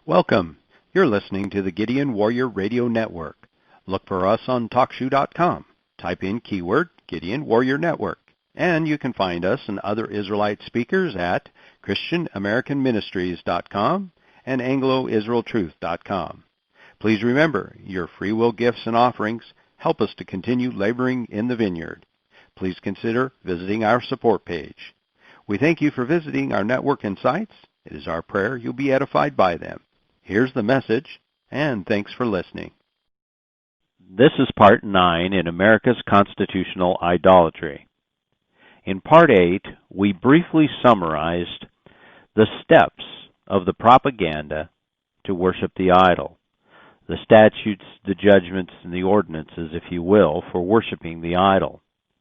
Welcome. You're listening to the Gideon Warrior Radio Network. Look for us on TalkShoe.com. Type in keyword Gideon Warrior Network, and you can find us and other Israelite speakers at ChristianAmericanMinistries.com and AngloIsraelTruth.com. Please remember, your free will gifts and offerings help us to continue laboring in the vineyard. Please consider visiting our support page. We thank you for visiting our network and sites. It is our prayer you'll be edified by them. Here's the message, and thanks for listening. This is Part 9 in America's Constitutional Idolatry. In Part 8, we briefly summarized the steps of the propaganda to worship the idol, the statutes, the judgments, and the ordinances, if you will, for worshiping the idol.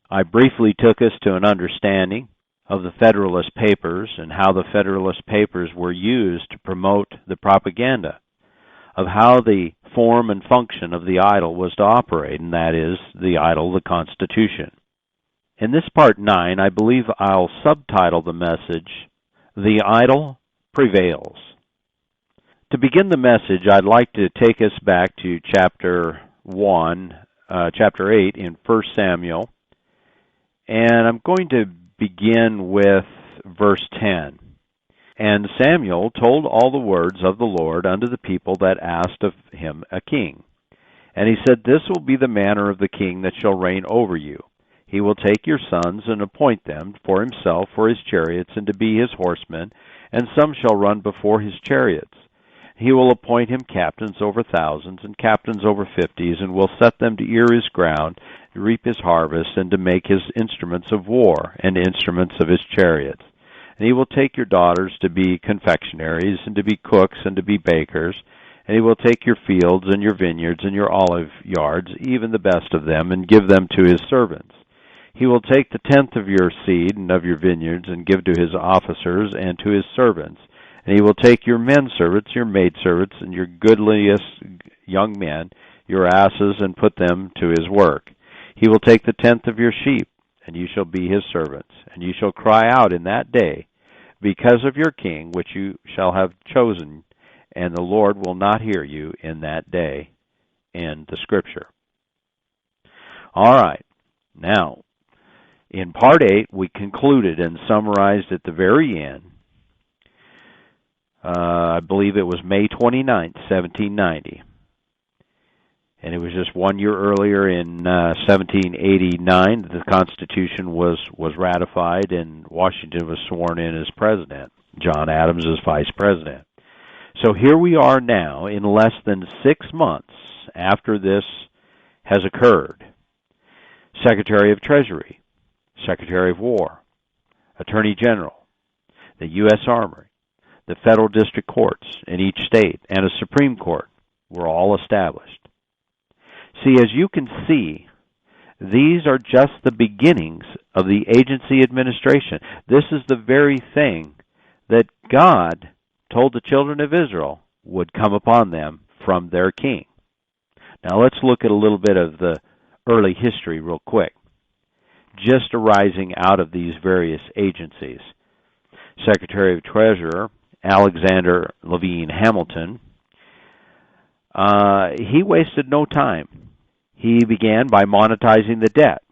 I briefly took us to an understanding of the Federalist Papers and how the Federalist Papers were used to promote the propaganda of how the form and function of the idol was to operate, and that is the idol, the Constitution. In this Part 9, I believe I'll subtitle the message, The Idol Prevails. To begin the message, I'd like to take us back to chapter 8 in 1 Samuel, and I'm going to begin with verse 10. And Samuel told all the words of the Lord unto the people that asked of him a king. And he said, This will be the manner of the king that shall reign over you. He will take your sons and appoint them for himself for his chariots and to be his horsemen, and some shall run before his chariots. He will appoint him captains over thousands and captains over fifties, and will set them to ear his ground, to reap his harvest, and to make his instruments of war, and instruments of his chariots. And he will take your daughters to be confectionaries, and to be cooks, and to be bakers. And he will take your fields, and your vineyards, and your olive yards, even the best of them, and give them to his servants. He will take the tenth of your seed and of your vineyards, and give to his officers and to his servants. And he will take your men servants, your maidservants, and your goodliest young men, your asses, and put them to his work. He will take the tenth of your sheep, and you shall be his servants. And you shall cry out in that day, because of your king, which you shall have chosen, and the Lord will not hear you in that day. End the scripture. All right. Now, in Part 8, we concluded and summarized at the very end. I believe it was May 29th, 1790. And it was just 1 year earlier in 1789 that the Constitution was ratified and Washington was sworn in as president. John Adams as vice president. So here we are now in less than 6 months after this has occurred. Secretary of Treasury, Secretary of War, Attorney General, the U.S. Army, the federal district courts in each state, and a Supreme Court were all established. See, as you can see, these are just the beginnings of the agency administration. This is the very thing that God told the children of Israel would come upon them from their king. Now let's look at a little bit of the early history real quick, just arising out of these various agencies. Secretary of Treasury Alexander Levine Hamilton, he wasted no time. He began by monetizing the debt.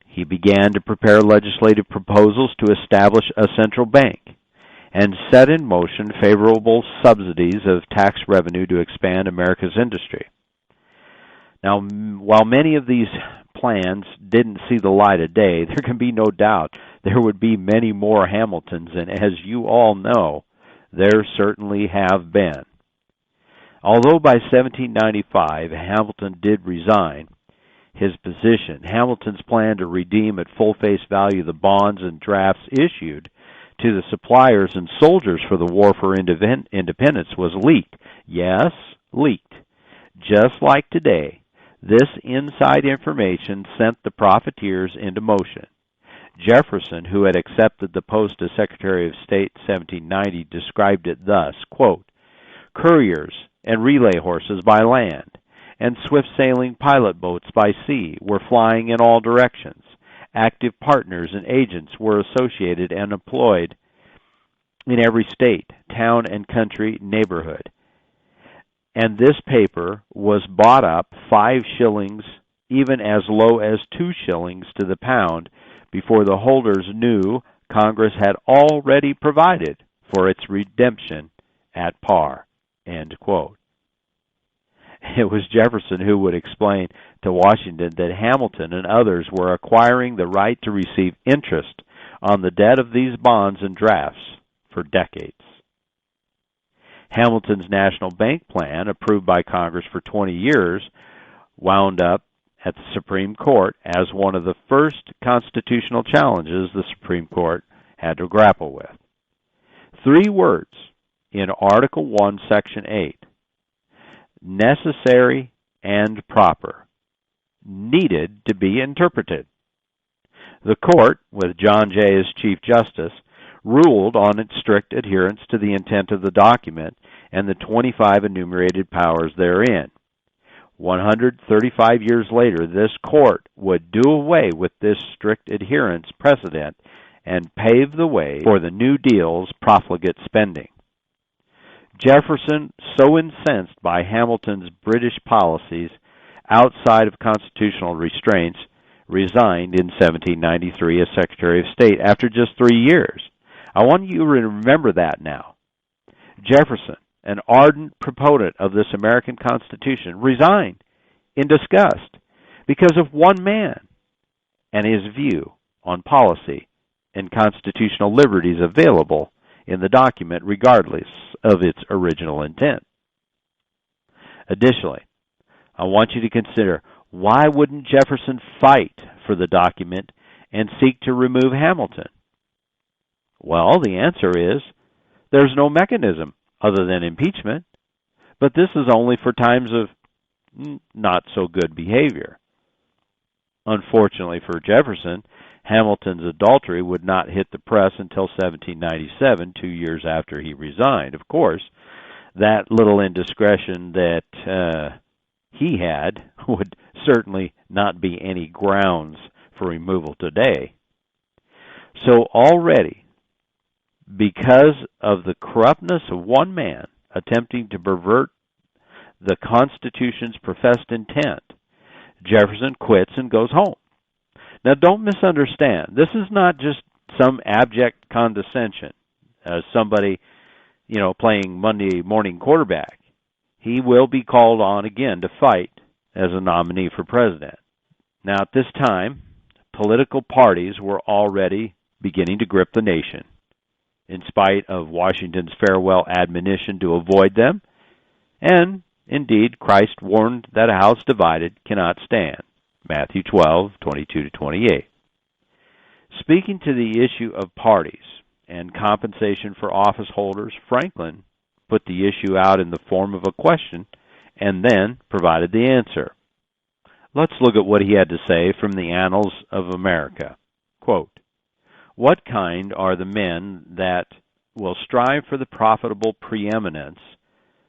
He began to prepare legislative proposals to establish a central bank and set in motion favorable subsidies of tax revenue to expand America's industry. Now, while many of these plans didn't see the light of day, there can be no doubt there would be many more Hamiltons, and as you all know, there certainly have been. Although by 1795 Hamilton did resign his position, Hamilton's plan to redeem at full face value the bonds and drafts issued to the suppliers and soldiers for the War for Independence was leaked. Yes, leaked. Just like today, this inside information sent the profiteers into motion. Jefferson, who had accepted the post as Secretary of State in 1790, described it thus, quote, couriers and relay horses by land, and swift-sailing pilot boats by sea were flying in all directions. Active partners and agents were associated and employed in every state, town, and country neighborhood. And this paper was bought up 5 shillings, even as low as 2 shillings to the pound, before the holders knew Congress had already provided for its redemption at par. End quote. It was Jefferson who would explain to Washington that Hamilton and others were acquiring the right to receive interest on the debt of these bonds and drafts for decades. Hamilton's National Bank Plan, approved by Congress for 20 years, wound up at the Supreme Court as one of the first constitutional challenges the Supreme Court had to grapple with. 3 words in Article 1, Section 8, necessary and proper, needed to be interpreted. The court, with John Jay as Chief Justice, ruled on its strict adherence to the intent of the document and the 25 enumerated powers therein. 135 years later, this court would do away with this strict adherence precedent and pave the way for the New Deal's profligate spending. Jefferson, so incensed by Hamilton's British policies outside of constitutional restraints, resigned in 1793 as Secretary of State after just 3 years. I want you to remember that now. Jefferson, an ardent proponent of this American Constitution, resigned in disgust because of one man and his view on policy and constitutional liberties available in the document regardless of its original intent. Additionally, I want you to consider, why wouldn't Jefferson fight for the document and seek to remove Hamilton? Well, the answer is there's no mechanism other than impeachment, but this is only for times of not so good behavior. Unfortunately for Jefferson, Hamilton's adultery would not hit the press until 1797, 2 years after he resigned. Of course, that little indiscretion that he had would certainly not be any grounds for removal today. So already, because of the corruptness of one man attempting to pervert the Constitution's professed intent, Jefferson quits and goes home. Now, don't misunderstand. This is not just some abject condescension as somebody, playing Monday morning quarterback. He will be called on again to fight as a nominee for president. Now, at this time, political parties were already beginning to grip the nation, in spite of Washington's farewell admonition to avoid them, and indeed, Christ warned that a house divided cannot stand. Matthew 12:22-28. Speaking to the issue of parties and compensation for office holders, Franklin put the issue out in the form of a question and then provided the answer. Let's look at what he had to say from the Annals of America. Quote, "What kind are the men that will strive for the profitable preeminence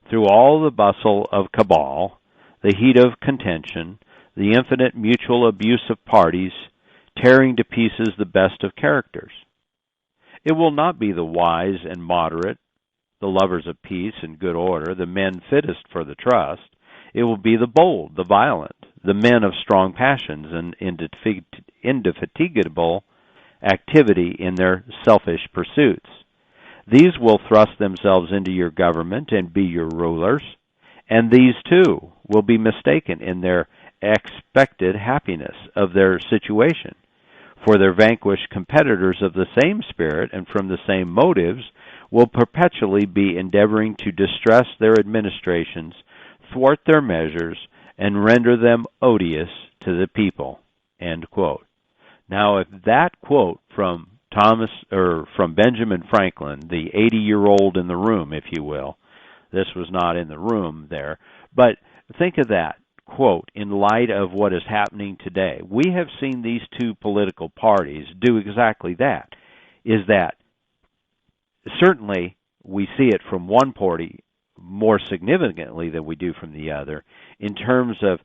through all the bustle of cabal, the heat of contention, the infinite mutual abuse of parties, tearing to pieces the best of characters? It will not be the wise and moderate, the lovers of peace and good order, the men fittest for the trust. It will be the bold, the violent, the men of strong passions and indefatigable activity in their selfish pursuits. These will thrust themselves into your government and be your rulers, and these too will be mistaken in their expected happiness of their situation, for their vanquished competitors of the same spirit and from the same motives will perpetually be endeavoring to distress their administrations, thwart their measures, and render them odious to the people." End quote. Now, if that quote from Benjamin Franklin, the 80-year-old in the room, if you will, this was not in the room there, but think of that quote in light of what is happening today. We have seen these two political parties do exactly that, is that certainly we see it from one party more significantly than we do from the other in terms of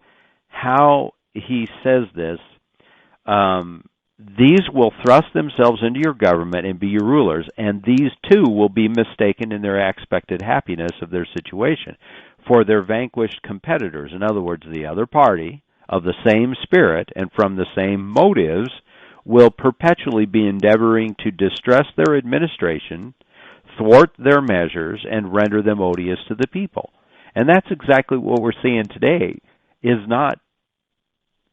how he says this. These will thrust themselves into your government and be your rulers, and these too will be mistaken in their expected happiness of their situation for their vanquished competitors. In other words, the other party of the same spirit and from the same motives will perpetually be endeavoring to distress their administration, thwart their measures, and render them odious to the people. And that's exactly what we're seeing today, is not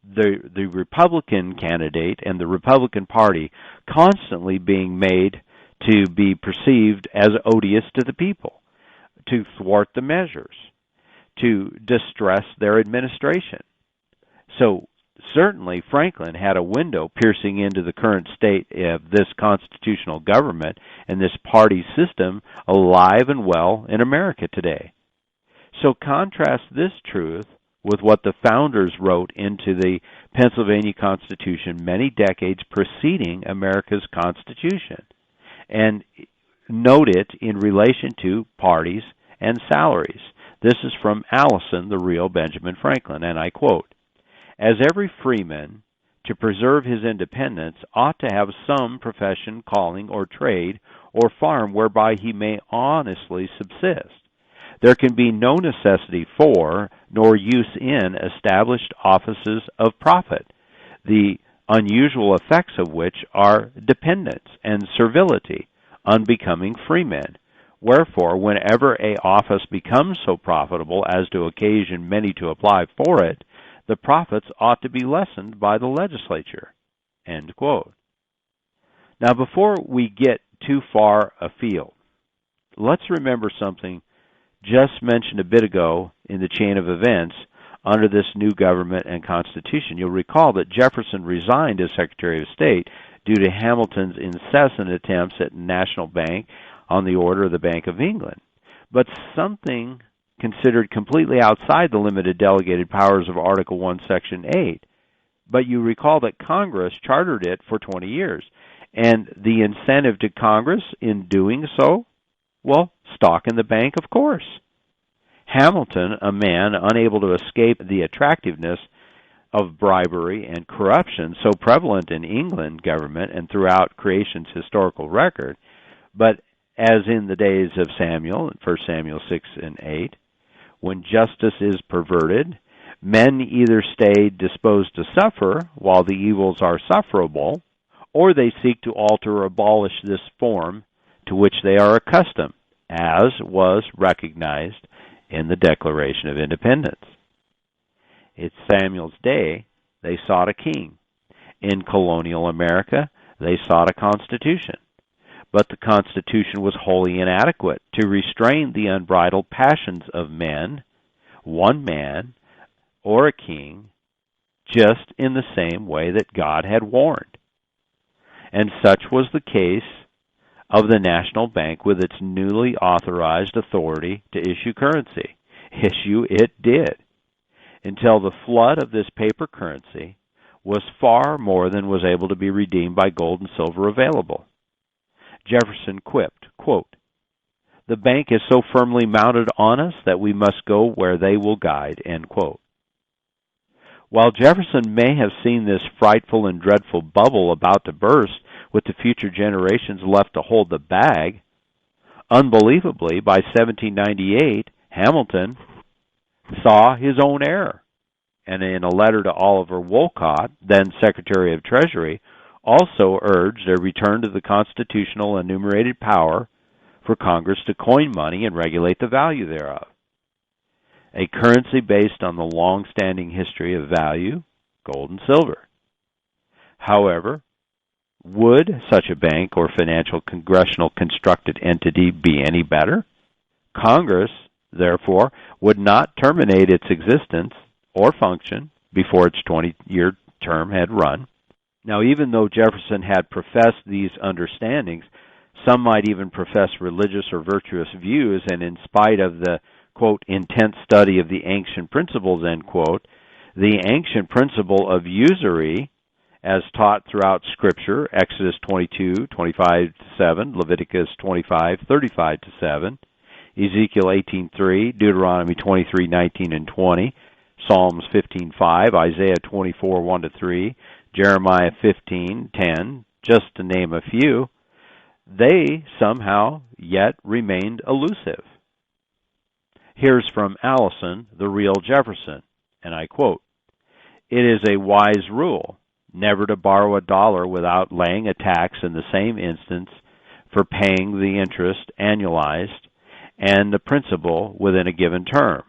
the Republican candidate and the Republican Party constantly being made to be perceived as odious to the people, to thwart the measures, to distress their administration. So certainly Franklin had a window piercing into the current state of this constitutional government and this party system alive and well in America today. So contrast this truth with what the founders wrote into the Pennsylvania Constitution many decades preceding America's Constitution, and note it in relation to parties and salaries. This is from Allison, the real Benjamin Franklin, and I quote, "As every freeman, to preserve his independence, ought to have some profession, calling, or trade, or farm whereby he may honestly subsist. There can be no necessity for, nor use in, established offices of profit, the unusual effects of which are dependence and servility, unbecoming freemen. Wherefore, whenever a office becomes so profitable as to occasion many to apply for it, the profits ought to be lessened by the legislature." End quote. Now, before we get too far afield, let's remember something just mentioned a bit ago in the chain of events under this new government and Constitution. You'll recall that Jefferson resigned as Secretary of State due to Hamilton's incessant attempts at national bank on the order of the Bank of England. But something considered completely outside the limited delegated powers of Article 1, Section 8. But you recall that Congress chartered it for 20 years. And the incentive to Congress in doing so? Well, stock in the bank, of course. Hamilton, a man unable to escape the attractiveness of bribery and corruption so prevalent in England government and throughout creation's historical record, but as in the days of Samuel, 1 Samuel 6 and 8, when justice is perverted, men either stay disposed to suffer while the evils are sufferable, or they seek to alter or abolish this form to which they are accustomed, as was recognized in the Declaration of Independence. In Samuel's day, they sought a king. In colonial America, they sought a constitution. But the Constitution was wholly inadequate to restrain the unbridled passions of men, one man, or a king, just in the same way that God had warned. And such was the case of the National Bank with its newly authorized authority to issue currency. Issue it did, until the flood of this paper currency was far more than was able to be redeemed by gold and silver available. Jefferson quipped, quote, "The bank is so firmly mounted on us that we must go where they will guide," end quote. While Jefferson may have seen this frightful and dreadful bubble about to burst with the future generations left to hold the bag, unbelievably, by 1798, Hamilton saw his own error, and in a letter to Oliver Wolcott, then Secretary of Treasury, also urged a return to the constitutional enumerated power for Congress to coin money and regulate the value thereof. A currency based on the long-standing history of value, gold and silver. However, would such a bank or financial congressional constructed entity be any better? Congress, therefore, would not terminate its existence or function before its 20-year term had run. Now, even though Jefferson had professed these understandings, some might even profess religious or virtuous views, and in spite of the, quote, intense study of the ancient principles, end quote, the ancient principle of usury, as taught throughout Scripture, Exodus 22:25-7, Leviticus 25:35-7, Ezekiel 18:3, Deuteronomy 23:19 and 20, Psalms 15:5, Isaiah 24:1-3, Jeremiah 15:10, just to name a few, they somehow yet remained elusive. Here's from Allison, the real Jefferson, and I quote, "It is a wise rule never to borrow $1 without laying a tax in the same instance for paying the interest annualized and the principal within a given term.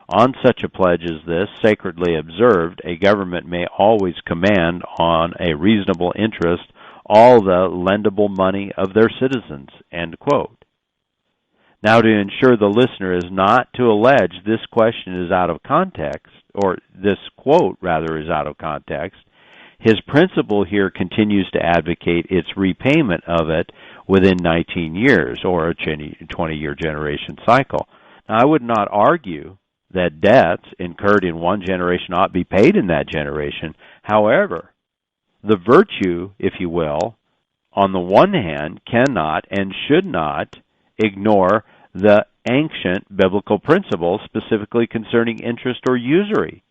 On such a pledge as this, sacredly observed, a government may always command on a reasonable interest all the lendable money of their citizens." End quote. Now, to ensure the listener is not to allege this question is out of context, or this quote, rather, is out of context, his principal here continues to advocate its repayment of it within 19 years, or a 20-year generation cycle. Now, I would not argue that debts incurred in one generation ought to be paid in that generation. However, the virtue, if you will, on the one hand, cannot and should not ignore the ancient biblical principles specifically concerning interest or usury,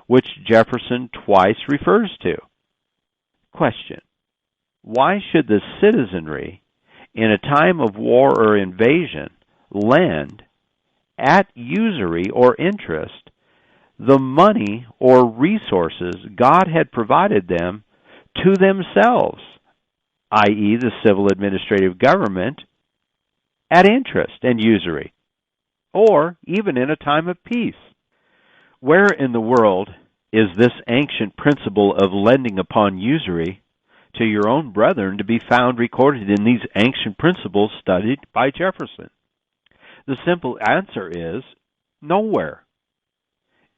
which Jefferson twice refers to. Question: why should the citizenry, in a time of war or invasion, lend, at usury or interest, the money or resources God had provided them to themselves, i.e., the civil administrative government, at interest and usury, or even in a time of peace? Where in the world is this ancient principle of lending upon usury to your own brethren to be found recorded in these ancient principles studied by Jefferson? The simple answer is nowhere.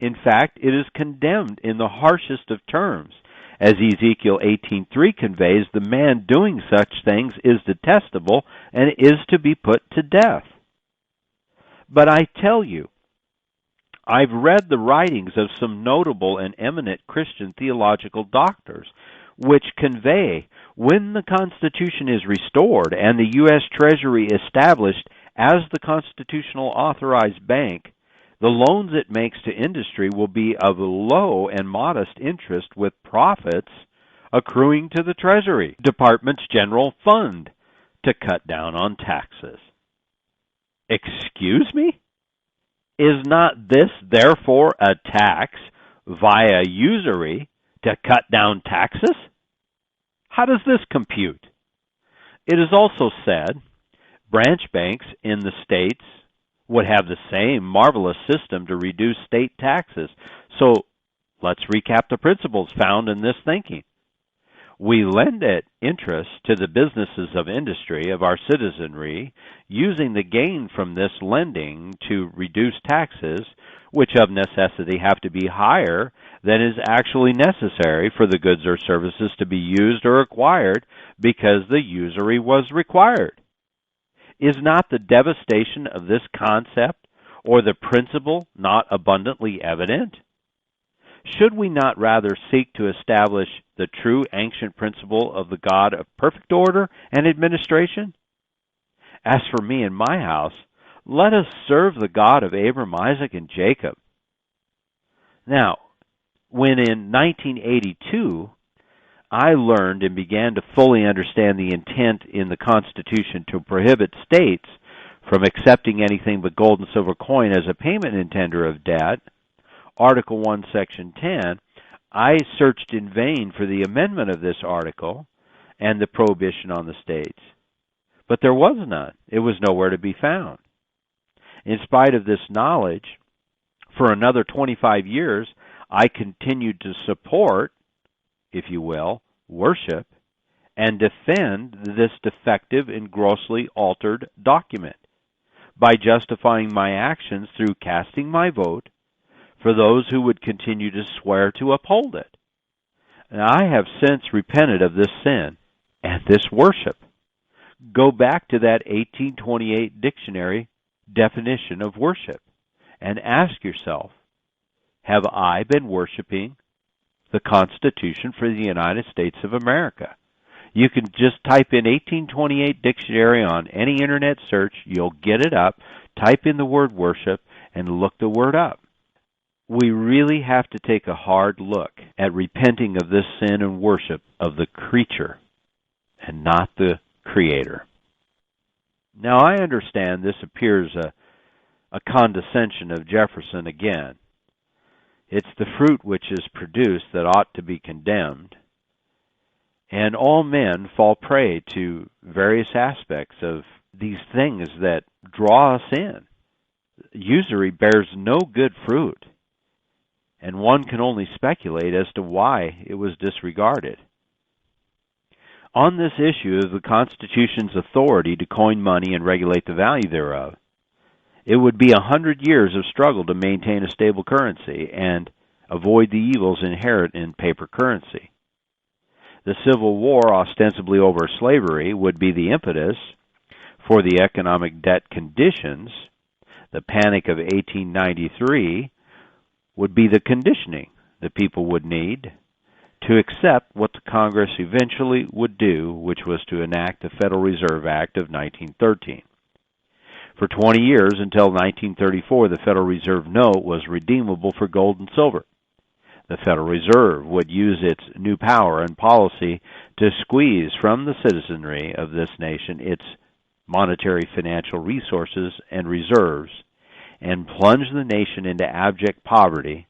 In fact, it is condemned in the harshest of terms. As Ezekiel 18:3 conveys, the man doing such things is detestable and is to be put to death. But I tell you, I've read the writings of some notable and eminent Christian theological doctors, which convey, when the Constitution is restored and the U.S. Treasury established as the constitutional authorized bank, the loans it makes to industry will be of low and modest interest, with profits accruing to the Treasury Department's general fund to cut down on taxes. Excuse me? Is not this therefore a tax via usury to cut down taxes? How does this compute? It is also said branch banks in the states would have the same marvelous system to reduce state taxes. So let's recap the principles found in this thinking. We lend at interest to the businesses of industry of our citizenry, using the gain from this lending to reduce taxes, which of necessity have to be higher than is actually necessary for the goods or services to be used or acquired because the usury was required. Is not the devastation of this concept or the principle not abundantly evident? Should we not rather seek to establish the true ancient principle of the God of perfect order and administration? As for me and my house, let us serve the God of Abraham, Isaac, and Jacob. Now, when in 1982 I learned and began to fully understand the intent in the Constitution to prohibit states from accepting anything but gold and silver coin as a payment in tender of debt, Article 1, Section 10, I searched in vain for the amendment of this article and the prohibition on the states. But there was none. It was nowhere to be found. In spite of this knowledge, for another 25 years, I continued to support, if you will, worship, and defend this defective and grossly altered document by justifying my actions through casting my vote for those who would continue to swear to uphold it. And I have since repented of this sin and this worship. Go back to that 1828 dictionary definition of worship and ask yourself, have I been worshiping the Constitution for the United States of America? You can just type in 1828 dictionary on any internet search. You'll get it up. Type in the word worship and look the word up. we really have to take a hard look at repenting of this sin and worship of the creature and not the Creator. Now, I understand this appears a condescension of Jefferson again. It's the fruit which is produced that ought to be condemned, and all men fall prey to various aspects of these things that draw us in. Usury bears no good fruit, and one can only speculate as to why it was disregarded. On this issue of the Constitution's authority to coin money and regulate the value thereof, it would be 100 years of struggle to maintain a stable currency and avoid the evils inherent in paper currency. The Civil War, ostensibly over slavery, would be the impetus for the economic debt conditions. The Panic of 1893 would be the conditioning the people would need to accept what the Congress eventually would do, which was to enact the Federal Reserve Act of 1913. For 20 years, until 1934, the Federal Reserve note was redeemable for gold and silver. The Federal Reserve would use its new power and policy to squeeze from the citizenry of this nation its monetary financial resources and reserves and plunge the nation into abject poverty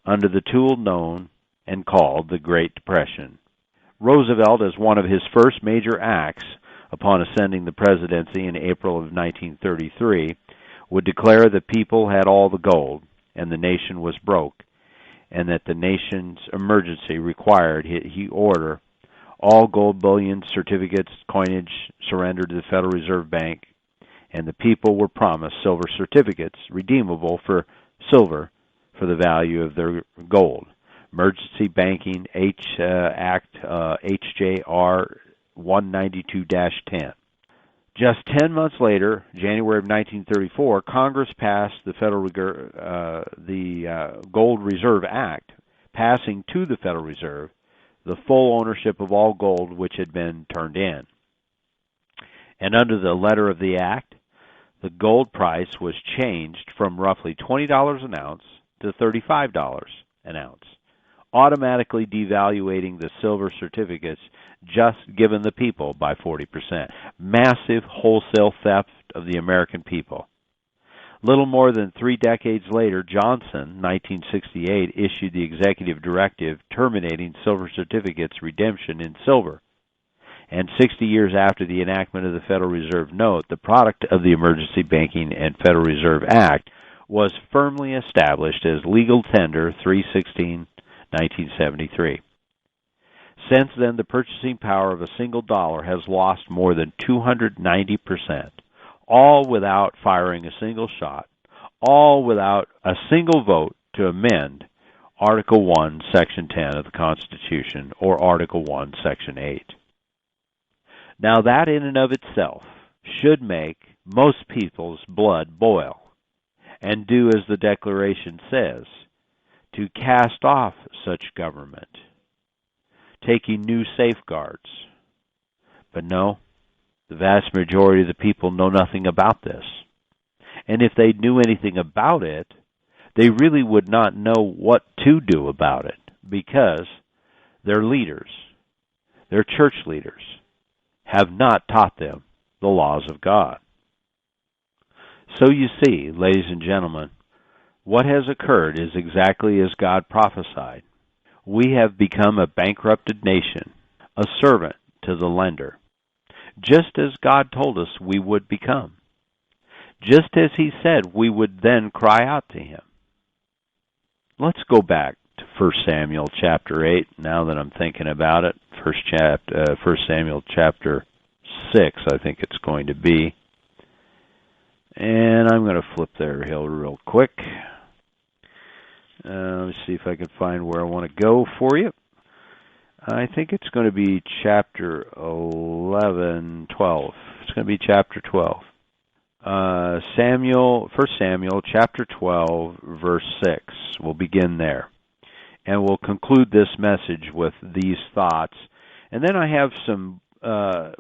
under the tool known and called the Great Depression. Roosevelt, as one of his first major acts upon ascending the presidency in April of 1933, would declare the people had all the gold and the nation was broke, and that the nation's emergency required he order all gold bullion certificates, coinage surrendered to the Federal Reserve Bank, and the people were promised silver certificates redeemable for silver for the value of their gold. Emergency Banking Act HJR 192-10. Just 10 months later, January of 1934, Congress passed the Gold Reserve Act, passing to the Federal Reserve the full ownership of all gold which had been turned in. And under the letter of the act, the gold price was changed from roughly $20 an ounce to $35 an ounce, automatically devaluating the silver certificates just given the people by 40%. Massive wholesale theft of the American people. Little more than 3 decades later, Johnson, 1968, issued the executive directive terminating silver certificates redemption in silver. And 60 years after the enactment of the Federal Reserve Note, the product of the Emergency Banking and Federal Reserve Act was firmly established as legal tender 3/16/1973. Since then, the purchasing power of a single dollar has lost more than 290%, all without firing a single shot, all without a single vote to amend Article 1, Section 10 of the Constitution, or Article 1, Section 8. Now that in and of itself should make most people's blood boil, and do as the Declaration says, to cast off such government, taking new safeguards. But no, the vast majority of the people know nothing about this. And if they knew anything about it, they really would not know what to do about it, because their leaders, their church leaders, have not taught them the laws of God. So you see, ladies and gentlemen, what has occurred is exactly as God prophesied. We have become a bankrupted nation, a servant to the lender, just as God told us we would become, just as He said we would then cry out to Him. Let's go back to 1 Samuel chapter 8, now that I'm thinking about it. 1 Samuel chapter 6, I think it's going to be. And I'm going to flip there real quick. Let's see if I can find where I want to go for you. I think it's going to be chapter 11, 12. It's going to be chapter 12. 1 Samuel chapter 12, verse 6. We'll begin there. And we'll conclude this message with these thoughts. And then I have some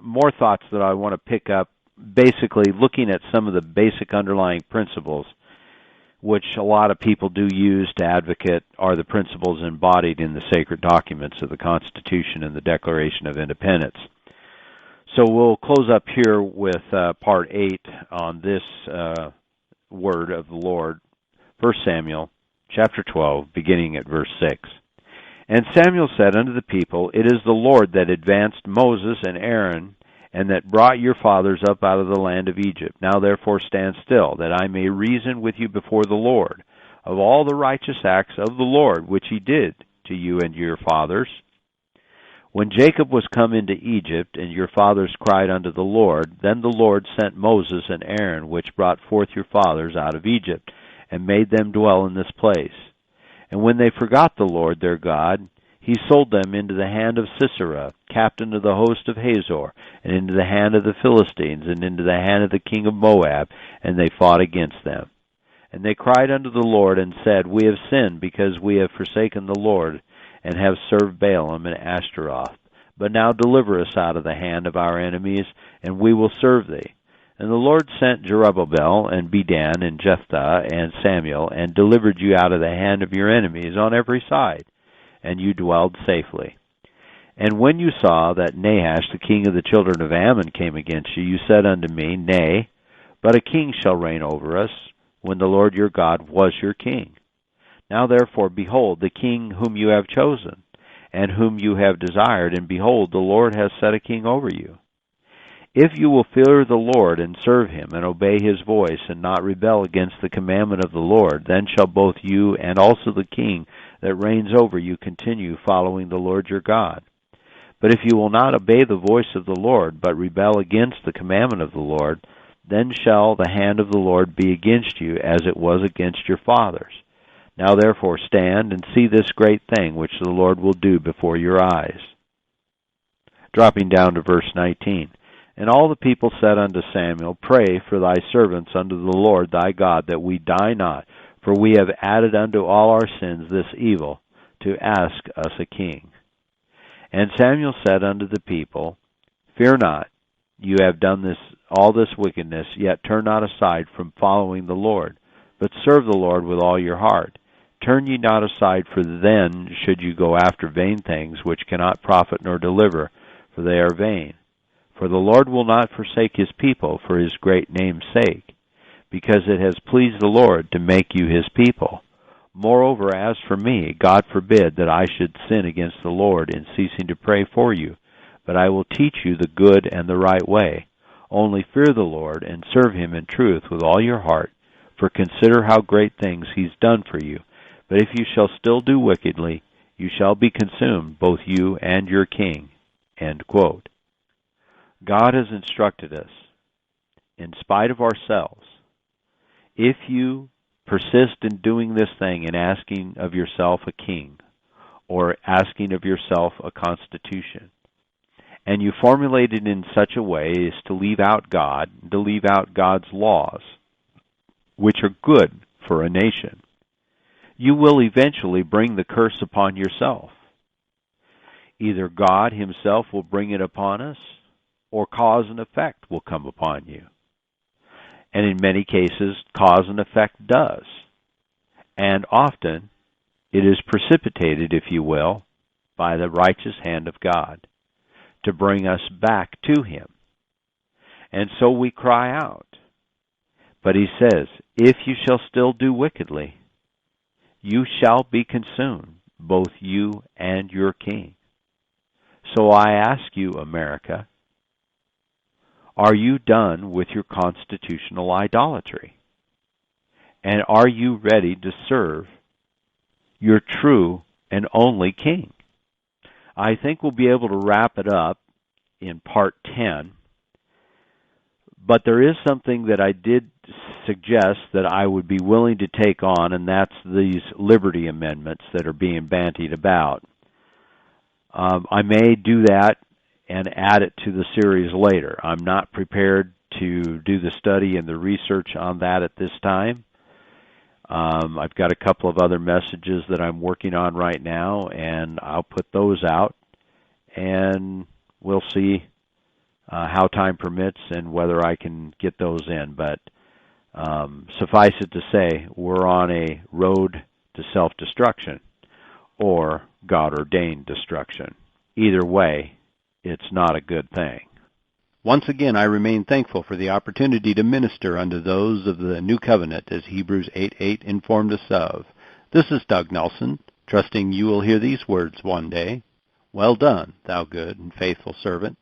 more thoughts that I want to pick up, basically looking at some of the basic underlying principles which a lot of people do use to advocate are the principles embodied in the sacred documents of the Constitution and the Declaration of Independence. So we'll close up here with part 8 on this word of the Lord, 1 Samuel chapter 12, beginning at verse 6. And Samuel said unto the people, It is the Lord that advanced Moses and Aaron, and that brought your fathers up out of the land of Egypt. Now therefore stand still, that I may reason with you before the Lord of all the righteous acts of the Lord, which he did to you and your fathers. When Jacob was come into Egypt, and your fathers cried unto the Lord, then the Lord sent Moses and Aaron, which brought forth your fathers out of Egypt, and made them dwell in this place. And when they forgot the Lord their God, he sold them into the hand of Sisera, captain of the host of Hazor, and into the hand of the Philistines, and into the hand of the king of Moab, and they fought against them. And they cried unto the Lord, and said, We have sinned, because we have forsaken the Lord, and have served Baalim and Ashtaroth. But now deliver us out of the hand of our enemies, and we will serve thee. And the Lord sent Jerubbaal, and Bedan, and Jephthah, and Samuel, and delivered you out of the hand of your enemies on every side, and you dwelled safely. And when you saw that Nahash, the king of the children of Ammon, came against you, you said unto me, Nay, but a king shall reign over us, when the Lord your God was your king. Now therefore, behold, the king whom you have chosen, and whom you have desired, and behold, the Lord has set a king over you. If you will fear the Lord, and serve him, and obey his voice, and not rebel against the commandment of the Lord, then shall both you and also the king that reigns over you continue following the Lord your God. But if you will not obey the voice of the Lord, but rebel against the commandment of the Lord, then shall the hand of the Lord be against you, as it was against your fathers. Now therefore stand and see this great thing which the Lord will do before your eyes. Dropping down to verse 19. And all the people said unto Samuel, Pray for thy servants unto the Lord thy God, that we die not, for we have added unto all our sins this evil, to ask us a king. And Samuel said unto the people, Fear not, you have done all this wickedness, yet turn not aside from following the Lord, but serve the Lord with all your heart. Turn ye not aside, for then should you go after vain things, which cannot profit nor deliver, for they are vain. For the Lord will not forsake his people for his great name's sake, because it has pleased the Lord to make you his people. Moreover, as for me, God forbid that I should sin against the Lord in ceasing to pray for you, but I will teach you the good and the right way. Only fear the Lord, and serve him in truth with all your heart, for consider how great things he's done for you. But if you shall still do wickedly, you shall be consumed, both you and your king. End quote. God has instructed us, in spite of ourselves, if you persist in doing this thing and asking of yourself a king, or asking of yourself a constitution, and you formulate it in such a way as to leave out God, to leave out God's laws, which are good for a nation, you will eventually bring the curse upon yourself. Either God himself will bring it upon us, or cause and effect will come upon you. And in many cases, cause and effect does. And often, it is precipitated, if you will, by the righteous hand of God, to bring us back to him. And so we cry out. But he says, if you shall still do wickedly, you shall be consumed, both you and your king. So I ask you, America, are you done with your constitutional idolatry? And are you ready to serve your true and only king? I think we'll be able to wrap it up in part 10. But there is something that I did suggest that I would be willing to take on, and that's these liberty amendments that are being bandied about. I may do that and add it to the series later. I'm not prepared to do the study and the research on that at this time. I've got a couple of other messages that I'm working on right now, and I'll put those out, and we'll see how time permits and whether I can get those in. But Suffice it to say, we're on a road to self-destruction or God-ordained destruction. Either way, it's not a good thing. Once again, I remain thankful for the opportunity to minister unto those of the New Covenant, as Hebrews 8:8 informed us of. This is Doug Nelson, trusting you will hear these words one day. Well done, thou good and faithful servant.